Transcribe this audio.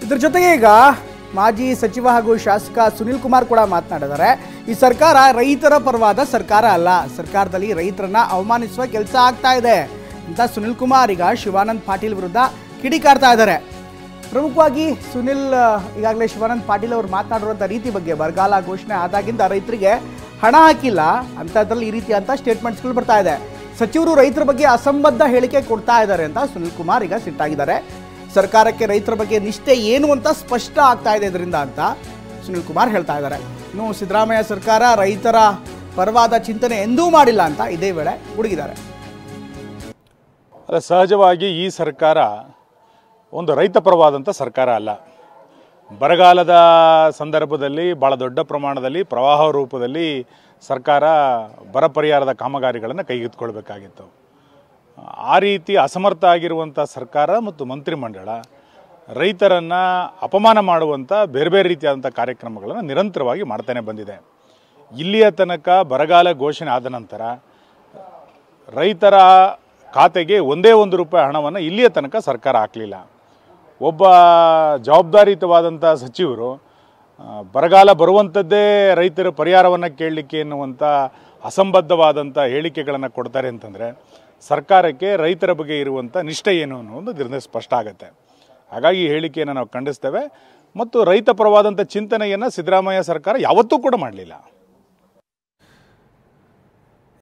ಇದರ ಜೊತೆಗೆ ಈಗ ಮಾಜಿ ಸಚಿವ ಹಾಗೂ ಶಾಸಕ ಸುನಿಲ್ ಕುಮಾರ್ ಕೂಡ ಮಾತನಾಡಿದ್ದಾರೆ. ಈ ಸರ್ಕಾರ ರೈತರ ಪರವಾದ ಸರ್ಕಾರ ಅಲ್ಲ, ಸರ್ಕಾರದಲ್ಲಿ ರೈತರನ್ನ ಅವಮಾನಿಸುವ ಕೆಲಸ ಆಗ್ತಾ ಇದೆ ಅಂತ ಸುನಿಲ್ ಕುಮಾರ್ ಈಗ ಶಿವಾನಂದ ಪಾಟೀಲ್ ವಿರುದ್ಧ ಕಿಡಿಕಾರ್ತಾ ಇದ್ದಾರೆ. ಪ್ರಮುಖವಾಗಿ ಈಗಾಗಲೇ ಶಿವಾನಂದ ಪಾಟೀಲ್ ಅವರು ಮಾತನಾಡಿರುವಂಥ ರೀತಿ ಬಗ್ಗೆ, ಬರಗಾಲ ಘೋಷಣೆ ಆದಾಗಿಂದ ರೈತರಿಗೆ ಹಣ ಹಾಕಿಲ್ಲ ಅಂಥದ್ರಲ್ಲಿ ಈ ರೀತಿ ಅಂತ ಸ್ಟೇಟ್ಮೆಂಟ್ಸ್ಗಳು ಬರ್ತಾ ಇದೆ. ಸಚಿವರು ರೈತರ ಬಗ್ಗೆ ಅಸಂಬದ್ಧ ಹೇಳಿಕೆ ಕೊಡ್ತಾ ಇದ್ದಾರೆ ಅಂತ ಸುನಿಲ್ ಕುಮಾರ್ ಈಗ ಸಿಟ್ಟಾಗಿದ್ದಾರೆ. ಸರ್ಕಾರಕ್ಕೆ ರೈತರ ಬಗ್ಗೆ ನಿಷ್ಠೆ ಏನು ಅಂತ ಸ್ಪಷ್ಟ ಆಗ್ತಾ ಇದೆ ಇದರಿಂದ ಅಂತ ಸುನಿಲ್ ಕುಮಾರ್ ಹೇಳ್ತಾ ಇದ್ದಾರೆ. ಇನ್ನು ಸಿದ್ದರಾಮಯ್ಯ ಸರ್ಕಾರ ರೈತರ ಪರವಾದ ಚಿಂತನೆ ಎಂದೂ ಮಾಡಿಲ್ಲ ಅಂತ ಇದೇ ವೇಳೆ ಗುಡುಗಿದ್ದಾರೆ. ಸಹಜವಾಗಿ ಈ ಸರ್ಕಾರ ಒಂದು ರೈತ ಪರವಾದಂಥ ಸರ್ಕಾರ ಅಲ್ಲ. ಬರಗಾಲದ ಸಂದರ್ಭದಲ್ಲಿ ಭಾಳ ದೊಡ್ಡ ಪ್ರಮಾಣದಲ್ಲಿ ಪ್ರವಾಹ ರೂಪದಲ್ಲಿ ಸರ್ಕಾರ ಬರ ಪರಿಹಾರದ ಕಾಮಗಾರಿಗಳನ್ನು ಕೈಗೆತ್ತಿಕೊಳ್ಬೇಕಾಗಿತ್ತು. ಆ ರೀತಿ ಅಸಮರ್ಥ ಆಗಿರುವಂಥ ಸರ್ಕಾರ ಮತ್ತು ಮಂತ್ರಿಮಂಡಳ ರೈತರನ್ನು ಅಪಮಾನ ಮಾಡುವಂಥ ಬೇರೆ ಬೇರೆ ರೀತಿಯಾದಂಥ ಕಾರ್ಯಕ್ರಮಗಳನ್ನು ನಿರಂತರವಾಗಿ ಮಾಡ್ತಾನೆ ಬಂದಿದೆ. ಇಲ್ಲಿಯ ತನಕ ಬರಗಾಲ ಘೋಷಣೆ ಆದ ನಂತರ ರೈತರ ಖಾತೆಗೆ ಒಂದೇ ₹1 ಹಣವನ್ನು ಇಲ್ಲಿಯ ತನಕ ಸರ್ಕಾರ ಹಾಕಲಿಲ್ಲ. ಒಬ್ಬ ಜವಾಬ್ದಾರಿಯುತವಾದಂಥ ಸಚಿವರು ಬರಗಾಲ ಬರುವಂಥದ್ದೇ ರೈತರ ಪರಿಹಾರವನ್ನು ಕೇಳಲಿಕ್ಕೆ ಎನ್ನುವಂಥ ಅಸಂಬದ್ಧವಾದಂಥ ಹೇಳಿಕೆಗಳನ್ನು ಕೊಡ್ತಾರೆ ಅಂತಂದರೆ ಸರ್ಕಾರಕ್ಕೆ ರೈತರ ಬಗ್ಗೆ ಇರುವಂಥ ನಿಷ್ಠೆ ಏನು ಅನ್ನೋದು ಇದರಿಂದ ಸ್ಪಷ್ಟ ಆಗುತ್ತೆ. ಹಾಗಾಗಿ ಈ ಹೇಳಿಕೆಯನ್ನು ನಾವು ಖಂಡಿಸ್ತೇವೆ ಮತ್ತು ರೈತ ಪರವಾದಂಥ ಚಿಂತನೆಯನ್ನು ಸಿದ್ದರಾಮಯ್ಯ ಸರ್ಕಾರ ಯಾವತ್ತೂ ಕೂಡ ಮಾಡಲಿಲ್ಲ.